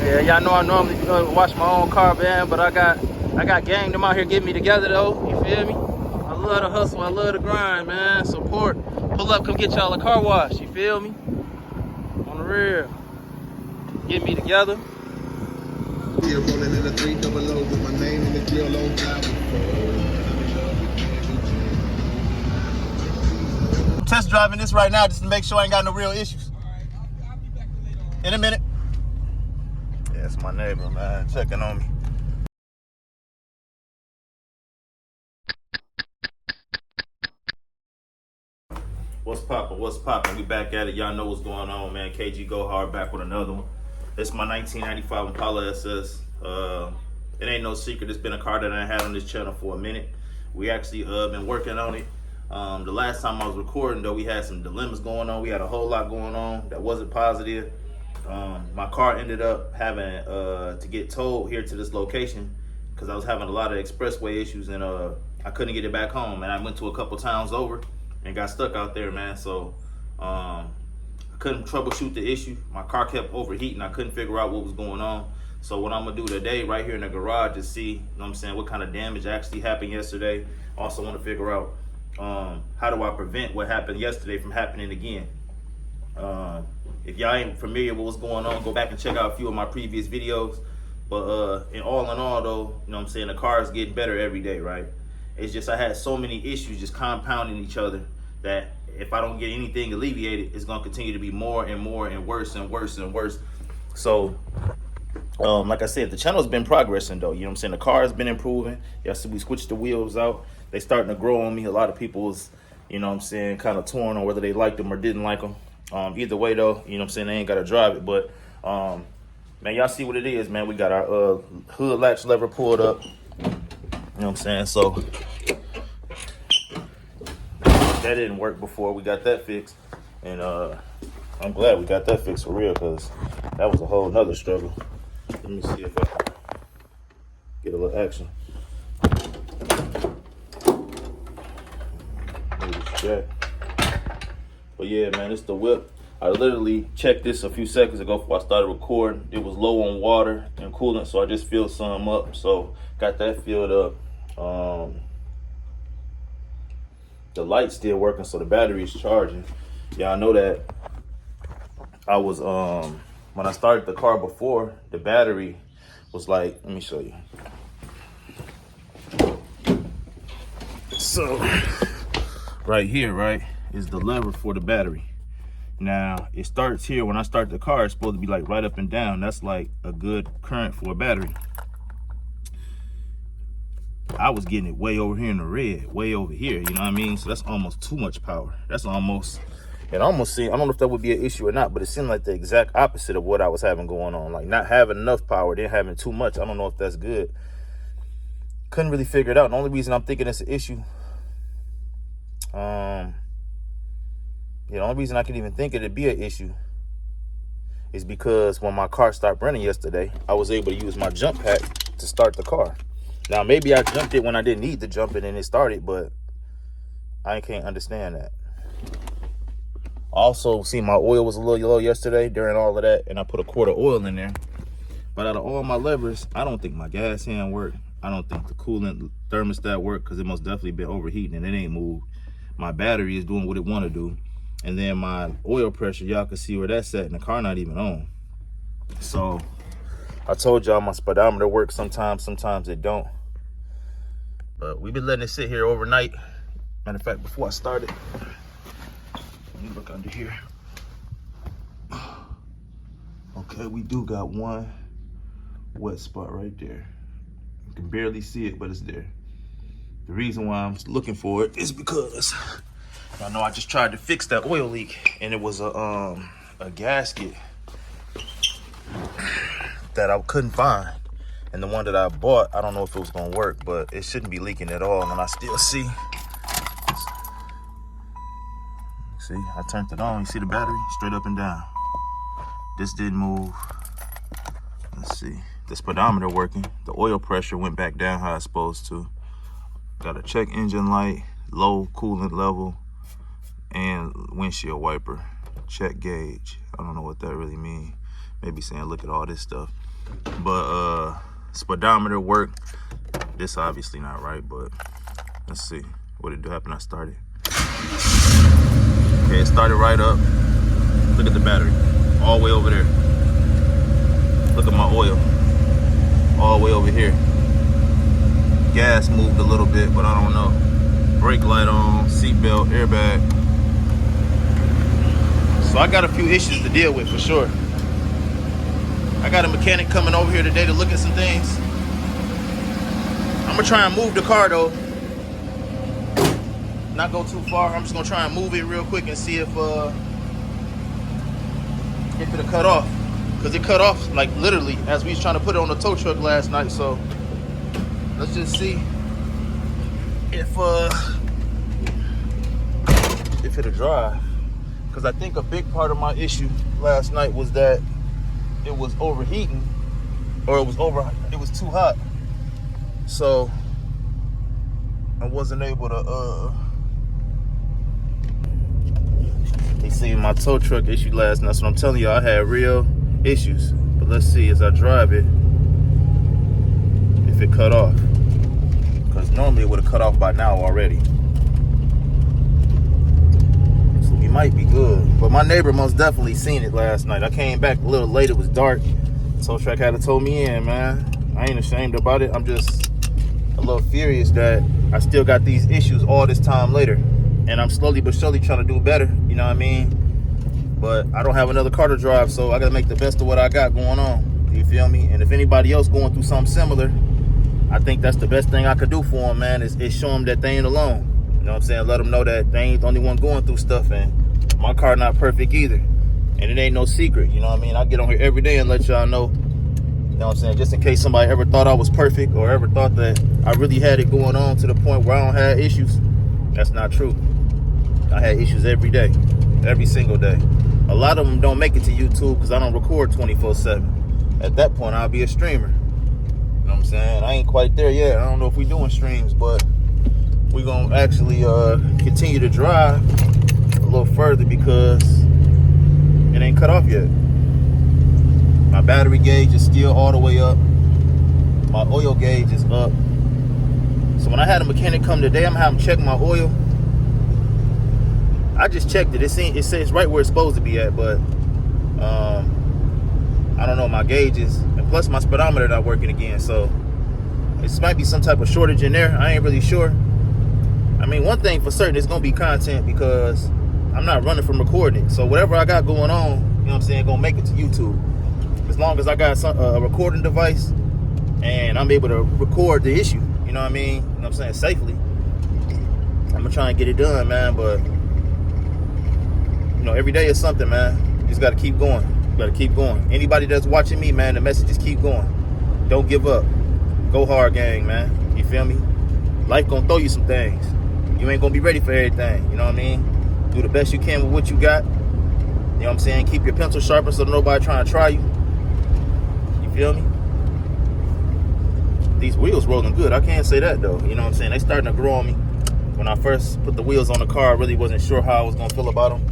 Yeah, y'all know I normally wash my own car, man, but I got gang them out here getting me together though. You feel me? I love the hustle, I love the grind, man. Support. Pull up, come get y'all a car wash. You feel me? On the real. Get me together. Here rolling in a 300 with my name in the grill on top. I'm test driving this right now just to make sure I ain't got no real issues. I'll be back later on. In a minute. Yeah, it's my neighbor, man, checking on me. What's poppin'? What's poppin'? We back at it. Y'all know what's going on, man. KG Go Hard back with another one. It's my 1995 Impala SS. It ain't no secret. It's been a car that I had on this channel for a minute. We actually been working on it. The last time I was recording, though, we had some dilemmas going on. We had a whole lot going on that wasn't positive. My car ended up having to get towed here to this location because I was having a lot of expressway issues and I couldn't get it back home. And I went to a couple towns over and got stuck out there, man. So I couldn't troubleshoot the issue. My car kept overheating. I couldn't figure out what was going on. So what I'm gonna do today right here in the garage is see, you know what I'm saying, what kind of damage actually happened yesterday. Also want to figure out how do I prevent what happened yesterday from happening again. If y'all ain't familiar with what's going on, go back and check out a few of my previous videos. But in all, though, you know what I'm saying, the car is getting better every day, right? It's just I had so many issues just compounding each other that if I don't get anything alleviated, it's gonna continue to be more and more and worse and worse and worse. So like I said, the channel's been progressing though, you know what I'm saying? The car has been improving. Y'all see we switched the wheels out. They starting to grow on me. A lot of people was, you know what I'm saying, kind of torn on whether they liked them or didn't like them. Either way though, you know what I'm saying, they ain't gotta drive it. But man, y'all see what it is, man. We got our hood latch lever pulled up. You know what I'm saying? So that didn't work before. We got that fixed. And I'm glad we got that fixed for real because that was a whole nother struggle. Let me see if I can get a little action. Maybe but yeah, man, it's the whip. I literally checked this a few seconds ago before I started recording. It was low on water and coolant, so I just filled some up. So got that filled up. The light's still working, so the battery's charging. Y'all know that I was when I started the car before, the battery was like, let me show you. So right here, right, is the lever for the battery. Now it starts here. When I start the car, it's supposed to be like right up and down. That's like a good current for a battery. I was getting it way over here in the red, way over here, you know what I mean? So that's almost too much power. That's almost, it almost seemed, I don't know if that would be an issue or not, but it seemed like the exact opposite of what I was having going on. Like not having enough power, then having too much. I don't know if that's good. Couldn't really figure it out. The only reason I'm thinking it's an issue, the only reason I could even think it'd be an issue is because when my car stopped running yesterday, I was able to use my jump pack to start the car. Now, maybe I jumped it when I didn't need to jump it and it started, but I can't understand that. Also, see, my oil was a little low yesterday during all of that, and I put a quart of oil in there. But out of all my levers, I don't think my gas hand worked. I don't think the coolant thermostat worked because it most definitely been overheating and it ain't moved. My battery is doing what it want to do. And then my oil pressure, y'all can see where that's at, and the car not even on. So I told y'all my speedometer works sometimes it don't. But we've been letting it sit here overnight. Matter of fact, before I started, let me look under here. Okay, we do got one wet spot right there. You can barely see it, but it's there. The reason why I'm looking for it is because I know I just tried to fix that oil leak, and it was a gasket that I couldn't find. And the one that I bought, I don't know if it was gonna work, but it shouldn't be leaking at all. And I still see. See, I turned it on. You see the battery? Straight up and down. This didn't move. Let's see. The speedometer working. The oil pressure went back down how it's supposed to. Got a check engine light, low coolant level, and windshield wiper. Check gauge. I don't know what that really means. Maybe saying look at all this stuff. but speedometer work. This obviously not right, but let's see what did happen. I started. Okay, it started right up. Look at the battery, all the way over there. Look at my oil, all the way over here. Gas moved a little bit, but I don't know. Brake light on, seatbelt, airbag. So I got a few issues to deal with for sure. I got a mechanic coming over here today to look at some things. I'm gonna try and move the car though. Not go too far. I'm just gonna try and move it real quick and see if it'll cut off. Cause it cut off like literally as we was trying to put it on the tow truck last night. So let's just see if it'll drive. Cause I think a big part of my issue last night was that it was overheating, or it was too hot. So I wasn't able to they see my tow truck issue last night. So I'm telling you, I had real issues. But let's see as I drive it if it cut off. Because normally it would have cut off by now already. So we might be good. But my neighbor most definitely seen it last night. I came back a little late, it was dark. Tow truck had to tow me in, man. I ain't ashamed about it. I'm just a little furious that I still got these issues all this time later. And I'm slowly but surely trying to do better, you know what I mean? But I don't have another car to drive, so I gotta make the best of what I got going on. You feel me? And if anybody else going through something similar, I think that's the best thing I could do for them, man, is show them that they ain't alone. You know what I'm saying? Let them know that they ain't the only one going through stuff, and my car not perfect either. And it ain't no secret, you know what I mean? I get on here every day and let y'all know, you know what I'm saying, just in case somebody ever thought I was perfect or ever thought that I really had it going on to the point where I don't have issues. That's not true. I had issues every day, every single day. A lot of them don't make it to YouTube because I don't record 24/7. At that point, I'll be a streamer. You know what I'm saying? I ain't quite there yet. I don't know if we doing streams, but we're going to actually continue to drive a little further because it ain't cut off yet. My battery gauge is still all the way up. My oil gauge is up. So when I had a mechanic come today, I'm going to have him check my oil. I just checked it. It says right where it's supposed to be at, but I don't know my gauges, and plus my speedometer not working again. So it might be some type of shortage in there. I ain't really sure. I mean, one thing for certain, it's gonna be content because I'm not running from recording it. So whatever I got going on, you know what I'm saying, gonna make it to YouTube. As long as I got a recording device and I'm able to record the issue, you know what I mean? You know what I'm saying, safely. I'm gonna try and get it done, man, but you know, every day is something, man. You just gotta keep going. You gotta keep going. Anybody that's watching me, man, the message is keep going. Don't give up. Go hard, gang, man. You feel me? Life gonna throw you some things. You ain't gonna be ready for everything. You know what I mean? Do the best you can with what you got. You know what I'm saying? Keep your pencil sharpened so nobody trying to try you. You feel me? These wheels rolling good. I can't say that though. You know what I'm saying? They starting to grow on me. When I first put the wheels on the car, I really wasn't sure how I was gonna feel about them.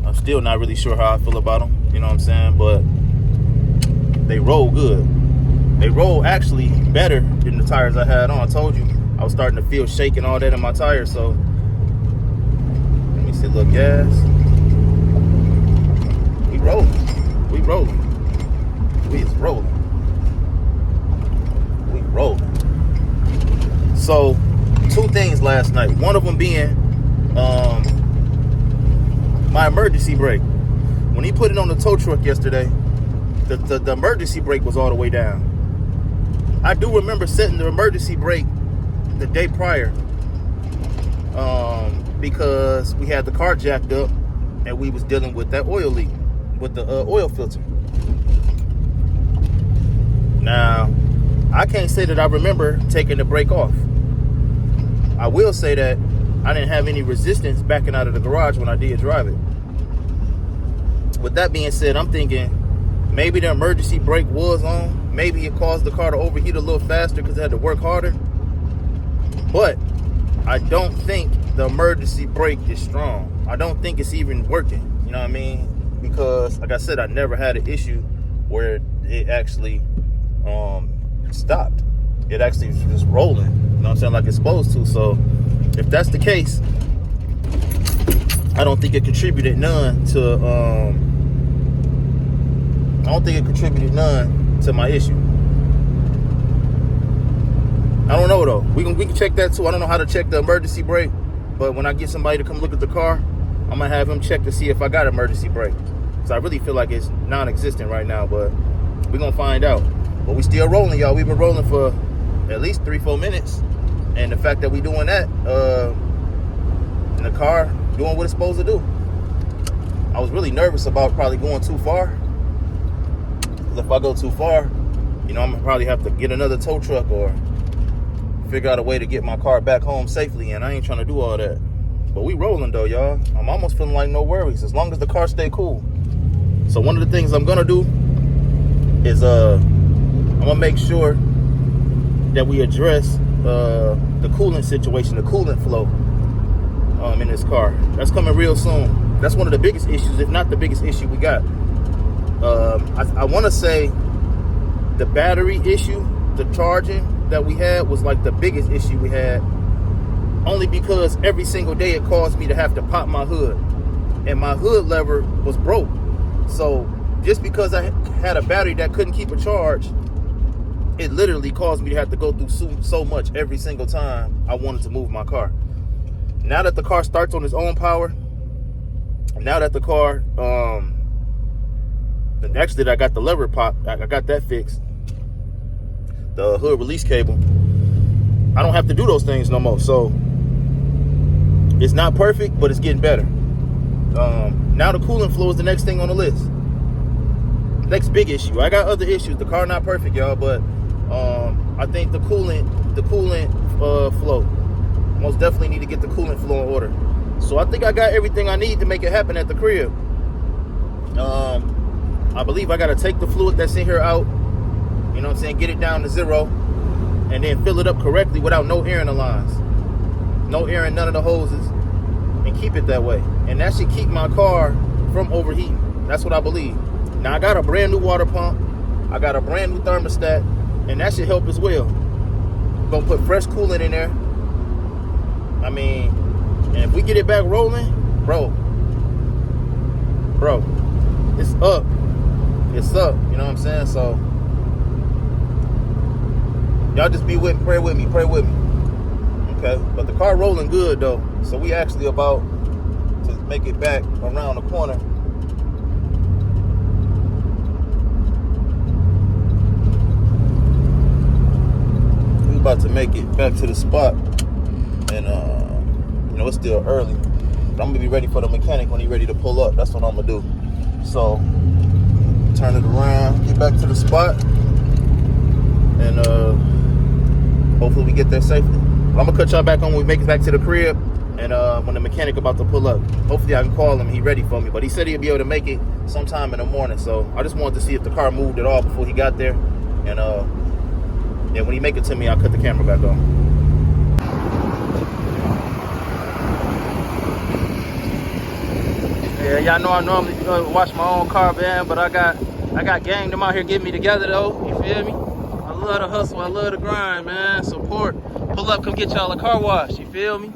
I'm still not really sure how I feel about them, you know what I'm saying? But they roll good. They roll actually better than the tires I had on. I told you, I was starting to feel shake and all that in my tires. So let me see, look, gas. We rolling. We rolling. We is rolling. We rolling. So 2 things last night. One of them being my emergency brake. When he put it on the tow truck yesterday, the emergency brake was all the way down. I do remember setting the emergency brake the day prior because we had the car jacked up and we was dealing with that oil leak with the oil filter. Now, I can't say that I remember taking the brake off. I will say that I didn't have any resistance backing out of the garage when I did drive it. With that being said, I'm thinking maybe the emergency brake was on. Maybe it caused the car to overheat a little faster because it had to work harder. But I don't think the emergency brake is strong. I don't think it's even working. You know what I mean? Because, like I said, I never had an issue where it actually stopped. It actually was just rolling, you know what I'm saying, like it's supposed to. So if that's the case, I don't think it contributed none to my issue. I don't know though. We can check that too. I don't know how to check the emergency brake, but when I get somebody to come look at the car, I'm gonna have him check to see if I got emergency brake. So I really feel like it's non-existent right now, but we're gonna find out. But we still rolling, y'all. We've been rolling for at least 3-4 minutes, and the fact that we doing that in the car doing what it's supposed to do. I was really nervous about probably going too far. Because if I go too far, you know, I'm gonna probably have to get another tow truck or figure out a way to get my car back home safely, and I ain't trying to do all that. But we rolling though, y'all. I'm almost feeling like no worries as long as the car stay cool. So one of the things I'm gonna do is I'm gonna make sure that we address the coolant situation, the coolant flow in this car. That's coming real soon. That's one of the biggest issues, if not the biggest issue we got. I want to say the battery issue, the charging that we had was like the biggest issue we had, only because every single day it caused me to have to pop my hood, and my hood lever was broke. So just because I had a battery that couldn't keep a charge, it literally caused me to have to go through so much every single time I wanted to move my car. Now that the car starts on its own power, now that the car, actually that I got the lever pop, I got that fixed, the hood release cable, I don't have to do those things no more. So it's not perfect, but it's getting better. Now the coolant flow is the next thing on the list. Next big issue. I got other issues. The car not perfect, y'all, but I think the coolant flow. Most definitely need to get the coolant flow in order. So I think I got everything I need to make it happen at the crib. I believe I gotta take the fluid that's in here out, you know what I'm saying, get it down to 0, and then fill it up correctly without no air in the lines, no air in none of the hoses, and keep it that way. And that should keep my car from overheating. That's what I believe. Now I got a brand new water pump, I got a brand new thermostat, and that should help as well. I'm gonna put fresh coolant in there. I mean, and if we get it back rolling, bro, it's up. It's up, you know what I'm saying? So y'all just be with me, pray with me. Okay, but the car rolling good though. So we actually about to make it back around the corner. We about to make it back to the spot, and you know, it's still early, but I'm gonna be ready for the mechanic when he's ready to pull up. That's what I'm gonna do. So turn it around, get back to the spot, and hopefully we get there safely. But I'm gonna cut y'all back on when we make it back to the crib, and when the mechanic about to pull up. Hopefully I can call him, he ready for me, but he said he'll be able to make it sometime in the morning. So I just wanted to see if the car moved at all before he got there, and then when he make it to me, I'll cut the camera back on. Yeah, y'all know I normally wash my own car, man, but I got gang them out here getting me together though. You feel me? I love the hustle, I love the grind, man. Support, pull up, come get y'all a car wash. You feel me?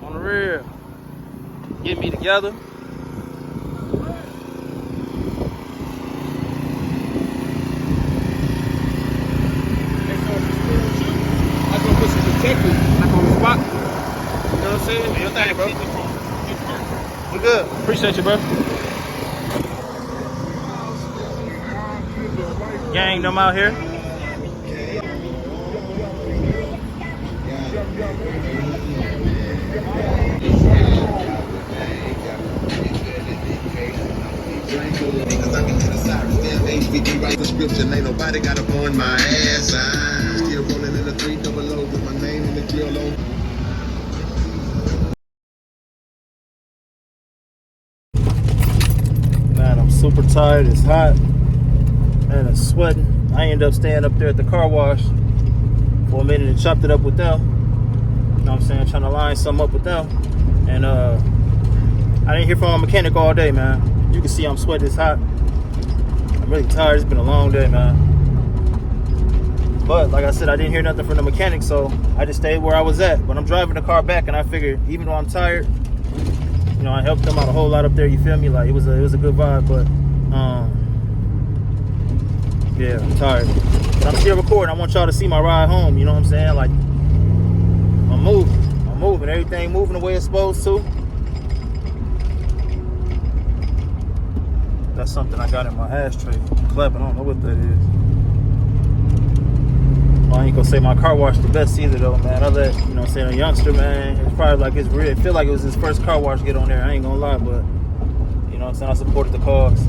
On the real, get me together. I gonna put some protectors like on the spot. You know what I'm saying? Your thing, bro. We good. Appreciate you, bro. Gang them out here. Niggas, I can hear the sirens. Damn HVD write the scripture. Ain't nobody got up on my ass. I'm still rolling in a 300 with my name in the drill on. Man, I'm super tired. It's hot and it's sweating. I ended up staying up there at the car wash for a minute and chopped it up with them. You know what I'm saying? Trying to line something up with them. And I didn't hear from my mechanic all day, man. You can see I'm sweating. It's hot. I'm really tired. It's been a long day, man. But like I said, I didn't hear nothing from the mechanic, so I just stayed where I was at. But I'm driving the car back, and I figured, even though I'm tired, you know, I helped them out a whole lot up there. You feel me? Like it was a good vibe, but yeah, I'm tired. But I'm still recording. I want y'all to see my ride home. You know what I'm saying? Like I'm moving. Everything moving the way it's supposed to. That's something I got in my ashtray. Clapping. I don't know what that is. I ain't gonna say my car wash the best either though, man. I let, you know what I'm saying, a youngster, man, it's probably like it's real. It feel like it was his first car wash to get on there. I ain't gonna lie, but you know what I'm saying, I supported the cause.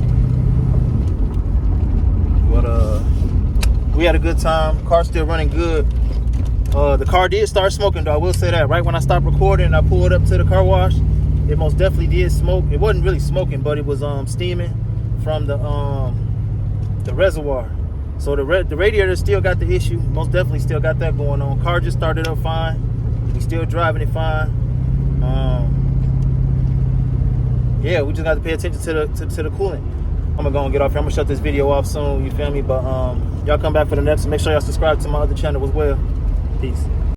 But we had a good time. Car's still running good. The car did start smoking though, I will say that. Right when I stopped recording and I pulled up to the car wash, it most definitely did smoke. It wasn't really smoking, but it was steaming from the reservoir. So the radiator still got the issue. Most definitely still got that going on. Car just started up fine. We still driving it fine. Yeah, we just got to pay attention to the coolant. I'm gonna go and get off here. I'm gonna shut this video off soon. You feel me? But y'all come back for the next one. Make sure y'all subscribe to my other channel as well. Peace.